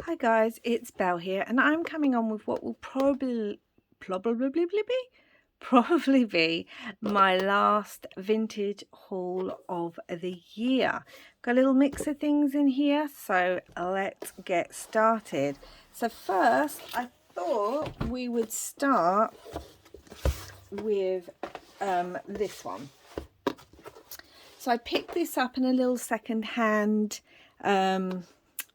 Hi guys, it's Belle here, and I'm coming on with what will probably be my last vintage haul of the year. Got a little mix of things in here, so let's get started. So first, I thought we would start with this one. So I picked this up in a little second-hand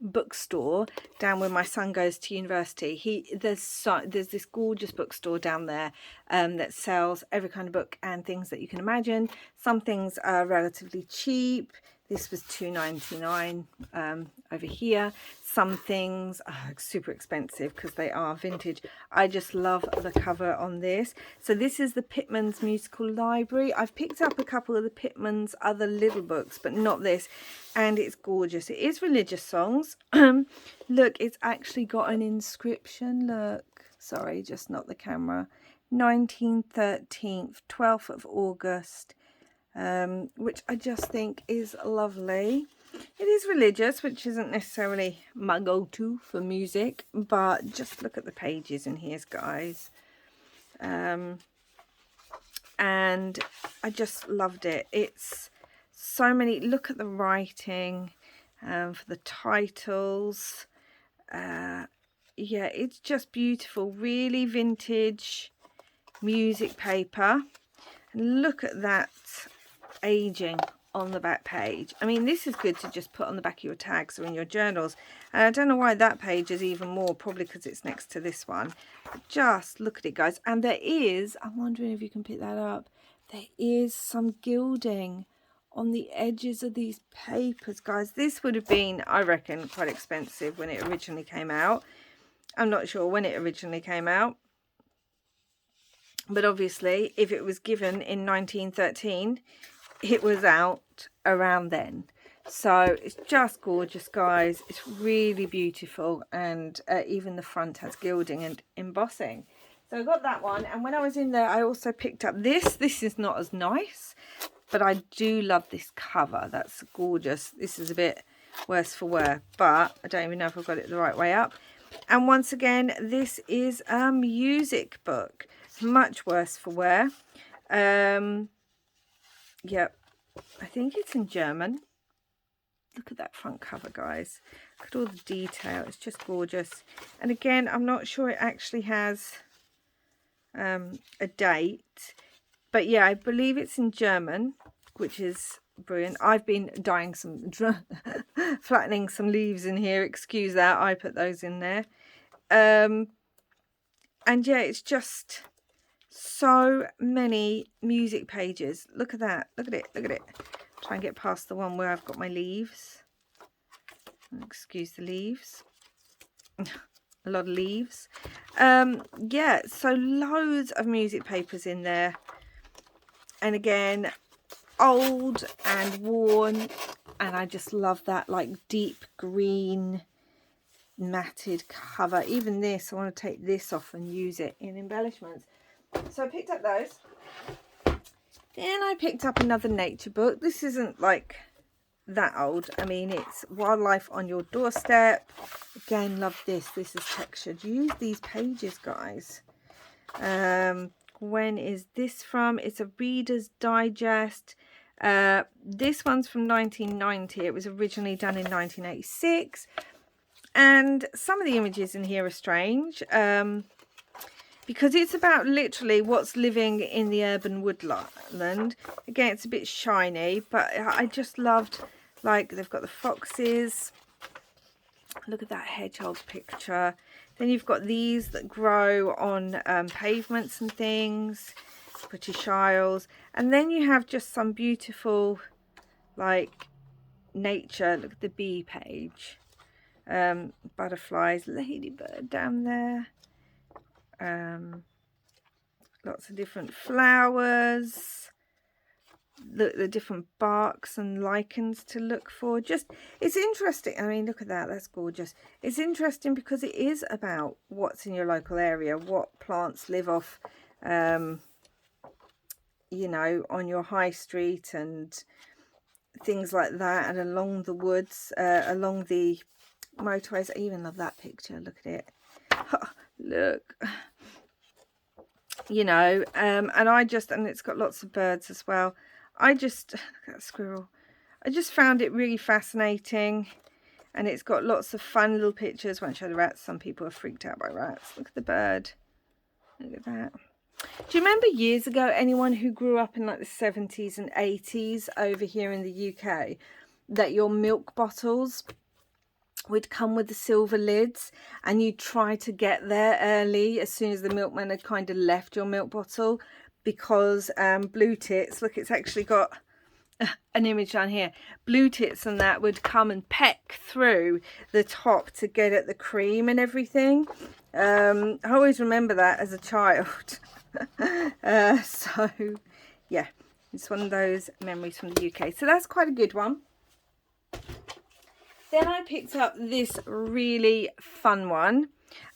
bookstore down where my son goes to university. There's this gorgeous bookstore down there that sells every kind of book and things that you can imagine. Some things are relatively cheap. This was $2.99 over here. Some things are super expensive because they are vintage. I just love the cover on this. So this is the Pitman's Musical Library. I've picked up a couple of the Pitman's other little books, but not this. And it's gorgeous. It is religious songs. Look, it's actually got an inscription. Look, sorry, just not the camera. 1913, 12th of August. Which I just think is lovely. It is religious, which isn't necessarily my go-to for music, but just look at the pages in here, guys. And I just loved it. It's so many, look at the writing for the titles. Yeah, it's just beautiful, really vintage music paper. And look at that aging on the back page. I mean, this is good to just put on the back of your tags or in your journals. And I don't know why that page is even more, probably because it's next to this one. But just look at it, guys. And there is, I'm wondering if you can pick that up, there is some gilding on the edges of these papers, guys. This would have been, I reckon, quite expensive when it originally came out. I'm not sure when it originally came out. But obviously, if it was given in 1913, it was out around then. So it's just gorgeous, guys. It's really beautiful, and even the front has gilding and embossing. So I got that one, and when I was in there, I also picked up this. This is not as nice, but I do love this cover. That's gorgeous. This is a bit worse for wear, but I don't even know if I've got it the right way up. And once again, this is a music book. Much worse for wear. Yep, I think it's in German. Look at that front cover, guys. Look at all the detail. It's just gorgeous. And again, I'm not sure it actually has a date. But yeah, I believe it's in German, which is brilliant. I've been dyeing some, flattening some leaves in here. Excuse that. I put those in there. And yeah, it's just so many music pages. Look at that. Look at it. Look at it. Try and get past the one where I've got my leaves. Excuse the leaves. A lot of leaves. Yeah, so loads of music papers in there. And again, old and worn. And I just love that, like, deep green matted cover. Even this, I want to take this off and use it in embellishments. So I picked up those. Then I picked up another nature book. This isn't like that old. I mean, it's Wildlife on Your Doorstep. Again, love this. This is textured. Use these pages, guys. When is this from? It's a Reader's Digest. This one's from 1990. It was originally done in 1986. And some of the images in here are strange. Because it's about literally what's living in the urban woodland. Again, it's a bit shiny, but I just loved, like, they've got the foxes. Look at that hedgehog picture. Then you've got these that grow on pavements and things, British Isles. And then you have just some beautiful, like, nature. Look at the bee page. Butterflies, ladybird down there. Lots of different flowers, the different barks and lichens to look for. Just, it's interesting. I mean, look at that, that's gorgeous. It's interesting because it is about what's in your local area, what plants live off, you know, on your high street and things like that, and along the woods, along the motorways. I even love that picture. Look at it. Look. You know, and it's got lots of birds as well. Look at that squirrel. I just found it really fascinating. And it's got lots of fun little pictures. Won't show the rats. Some people are freaked out by rats. Look at the bird. Look at that. Do you remember years ago, anyone who grew up in like the 70s and 80s over here in the UK, that your milk bottles would come with the silver lids and you'd try to get there early as soon as the milkman had kind of left your milk bottle, because Blue Tits, look, it's actually got an image down here. Blue Tits and that would come and peck through the top to get at the cream and everything. I always remember that as a child. So yeah, it's one of those memories from the UK. So that's quite a good one. Then I picked up this really fun one.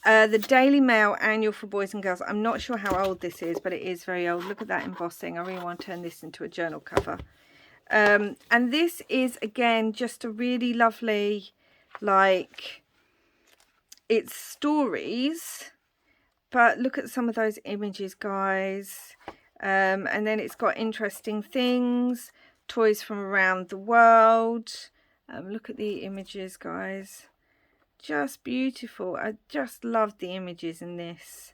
The Daily Mail Annual for Boys and Girls. I'm not sure how old this is, but it is very old. Look at that embossing. I really want to turn this into a journal cover. And this is, again, just a really lovely, like, it's stories, but look at some of those images, guys. And then it's got interesting things, toys from around the world. Look at the images, guys. Just beautiful. I just love the images in this.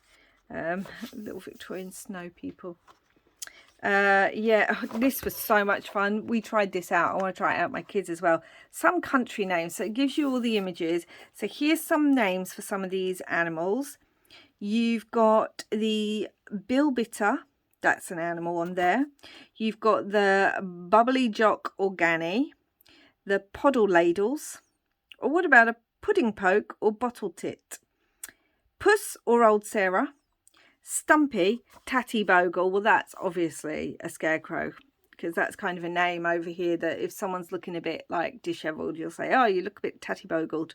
Little Victorian snow people. Yeah, this was so much fun. We tried this out. I want to try it out with my kids as well. Some country names. So it gives you all the images. So here's some names for some of these animals. You've got the bilbitter. That's an animal on there. You've got the bubbly jock organi. The poddle ladles. Or what about a pudding poke or bottle tit? Puss or old Sarah. Stumpy, Tatty Bogle. Well, that's obviously a scarecrow, because that's kind of a name over here that if someone's looking a bit like dishevelled, you'll say, oh, you look a bit tatty bogled.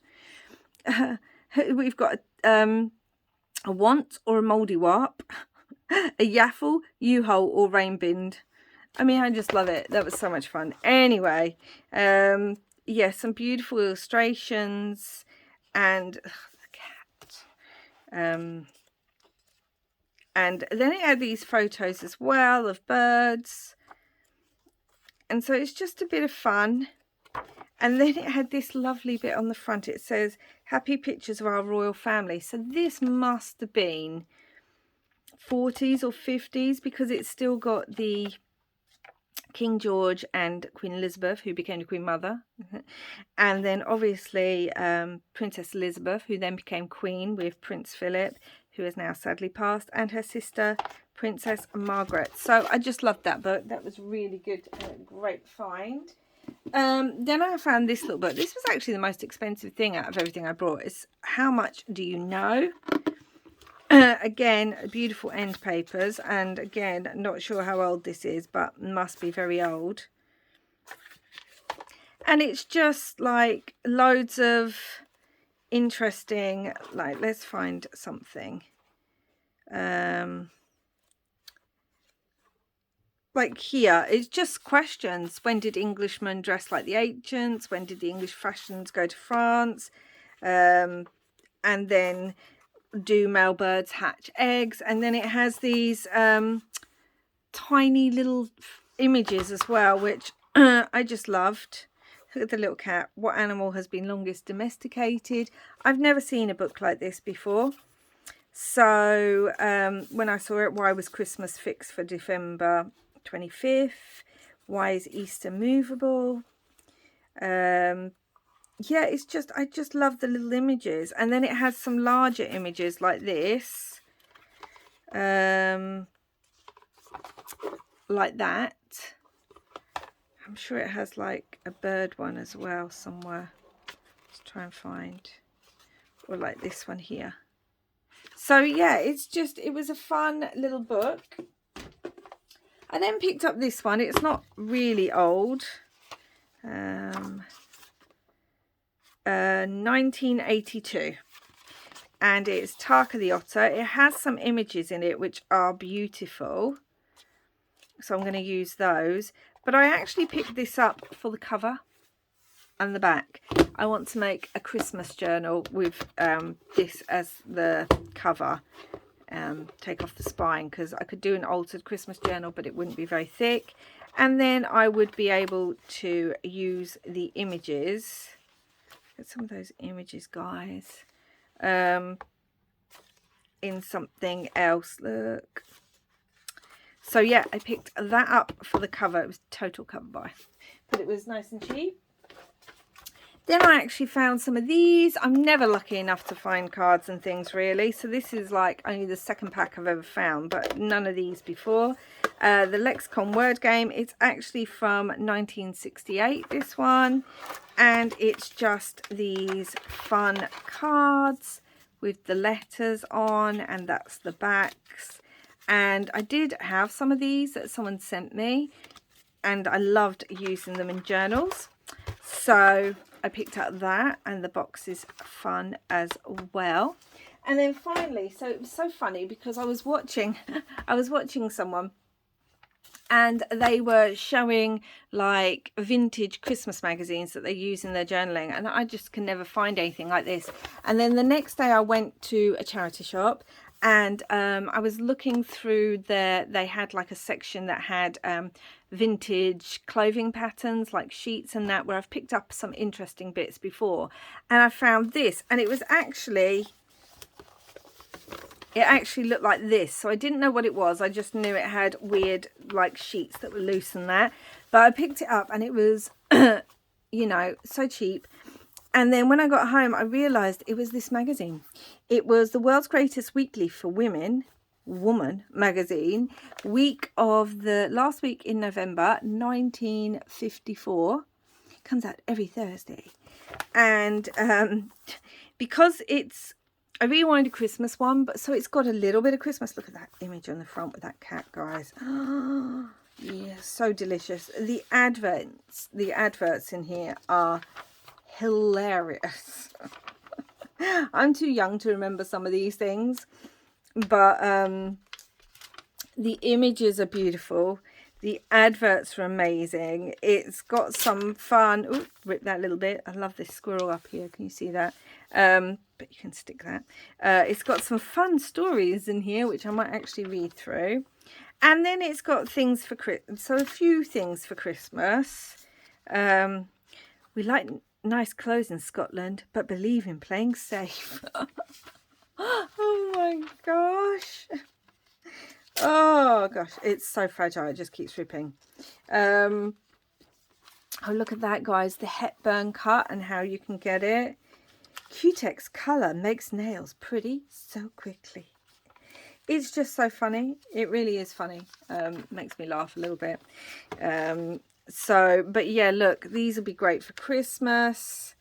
We've got a want or a mouldy warp, a yaffle, U-hole or rain bind. I mean, I just love it. That was so much fun. Anyway, yeah, some beautiful illustrations and the cat. And then it had these photos as well of birds. And so it's just a bit of fun. And then it had this lovely bit on the front. It says, happy pictures of our royal family. So this must have been 40s or 50s, because it's still got the King George and Queen Elizabeth, who became the Queen Mother. And then obviously Princess Elizabeth, who then became Queen with Prince Philip, who has now sadly passed, and her sister Princess Margaret. So I just loved that book. That was really good. Great find. Then I found this little book. This was actually the most expensive thing out of everything I brought. It's How Much Do You Know? Again, beautiful end papers, and again, not sure how old this is, but must be very old. And it's just like loads of interesting, like, let's find something. Like here, it's just questions. When did Englishmen dress like the ancients? When did the English fashions go to France? And then, do male birds hatch eggs? And then it has these tiny little images as well, which I just loved. Look at the little cat. What animal has been longest domesticated? I've never seen a book like this before. So when I saw it, why was Christmas fixed for December 25th? Why is Easter movable? Yeah, it's just, I just love the little images. And then it has some larger images like this. Like that. I'm sure it has like a bird one as well somewhere. Let's try and find. Or like this one here. So yeah, it's just, it was a fun little book. I then picked up this one. It's not really old. 1982. And it's Taka the Otter. It has some images in it which are beautiful. So I'm going to use those. But I actually picked this up for the cover. and the back. I want to make a Christmas journal with this as the cover. Take off the spine, because I could do an altered Christmas journal, but it wouldn't be very thick. And then I would be able to use the images. Get some of those images, guys. In something else. Look. So yeah, I picked that up for the cover. It was total cover buy, but it was nice and cheap. Then I actually found some of these. I'm never lucky enough to find cards and things, really. So this is like only the second pack I've ever found, but none of these before. The Lexicon word game. It's actually from 1968, this one. And it's just these fun cards with the letters on, and that's the backs. And I did have some of these that someone sent me, and I loved using them in journals. So I picked up that, and the box is fun as well. And then finally, so it was so funny because I was watching someone, and they were showing like vintage Christmas magazines that they use in their journaling, and I just can never find anything like this. And then the next day I went to a charity shop, and I was looking through they had like a section that had vintage clothing patterns, like sheets and that, where I've picked up some interesting bits before. And I found this, and it actually looked like this. So I didn't know what it was. I just knew it had weird like sheets that were loose and that. But I picked it up, and it was, you know, so cheap. And then when I got home, I realised it was this magazine. It was the World's Greatest Weekly for Woman magazine, last week in November 1954. It comes out every Thursday. And because I really wanted a Christmas one, but so it's got a little bit of Christmas. Look at that image on the front with that cat, guys. Yeah, so delicious. The adverts in here are hilarious. I'm too young to remember some of these things, but the images are beautiful. The adverts are amazing. It's got some fun. Ooh, rip that little bit. I love this squirrel up here. Can you see that? But you can stick that. It's got some fun stories in here, which I might actually read through. And then it's got things for Christmas. So a few things for Christmas. We like nice clothes in Scotland, but believe in playing safe. Oh my gosh. Oh gosh, it's so fragile. It just keeps ripping. Oh, look at that, guys. The Hepburn cut and how you can get it. Cutex colour makes nails pretty so quickly. It's just so funny. It really is funny. Makes me laugh a little bit. But yeah, look, these will be great for Christmas.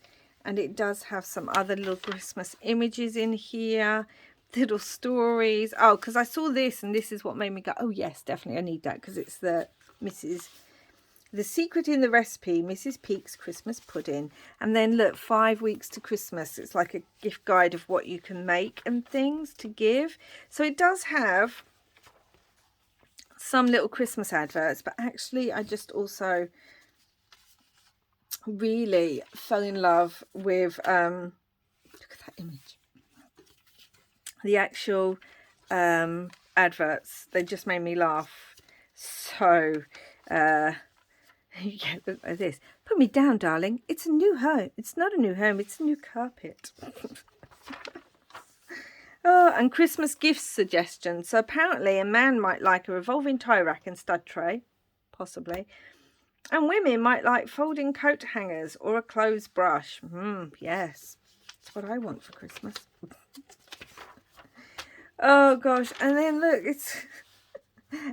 And it does have some other little Christmas images in here. Little stories. Oh, because I saw this, and this is what made me go, oh yes, definitely I need that, because it's the secret in the recipe, Mrs. Peake's Christmas pudding. And then look, 5 weeks to Christmas. It's like a gift guide of what you can make and things to give. So it does have some little Christmas adverts, but actually I just also really fell in love with look at that image. The actual adverts, they just made me laugh. So yeah, this. Put me down, darling. It's a new home. It's not a new home. It's a new carpet. Oh, and Christmas gift suggestions. So apparently a man might like a revolving tie rack and stud tray, possibly. And women might like folding coat hangers or a clothes brush. Yes, that's what I want for Christmas. Oh gosh, and then look, it's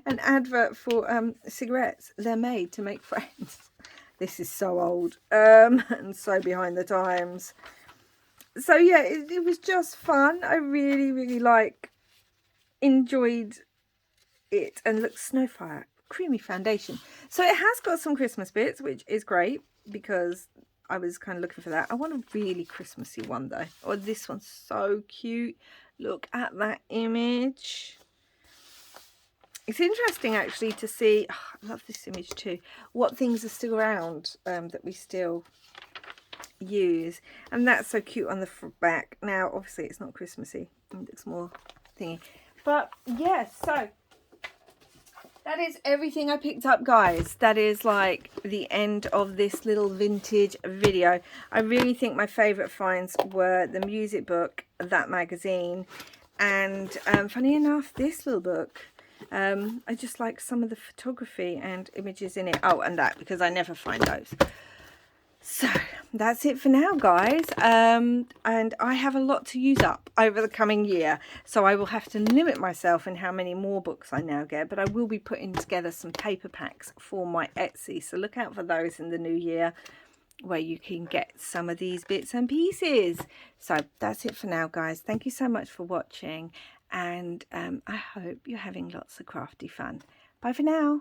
an advert for cigarettes. They're made to make friends. This is so old and so behind the times. So yeah, it was just fun. I really enjoyed it. And look, Snowfire creamy foundation. So it has got some Christmas bits, which is great because I was kind of looking for that. I want a really Christmassy one though. Oh, this one's so cute. Look at that image. It's interesting actually to see, oh, I love this image too, what things are still around that we still use. And that's so cute on the back. Now obviously it's not Christmassy, it looks more thingy, but yeah, so that is everything I picked up, guys. That is like the end of this little vintage video. I really think my favorite finds were the music book, that magazine, and funny enough, this little book. I just like some of the photography and images in it. Oh, and that, because I never find those. So that's it for now, guys, and I have a lot to use up over the coming year, so I will have to limit myself in how many more books I now get, but I will be putting together some paper packs for my Etsy, so look out for those in the new year, where you can get some of these bits and pieces. So that's it for now, guys. Thank you so much for watching, and I hope you're having lots of crafty fun. Bye for now.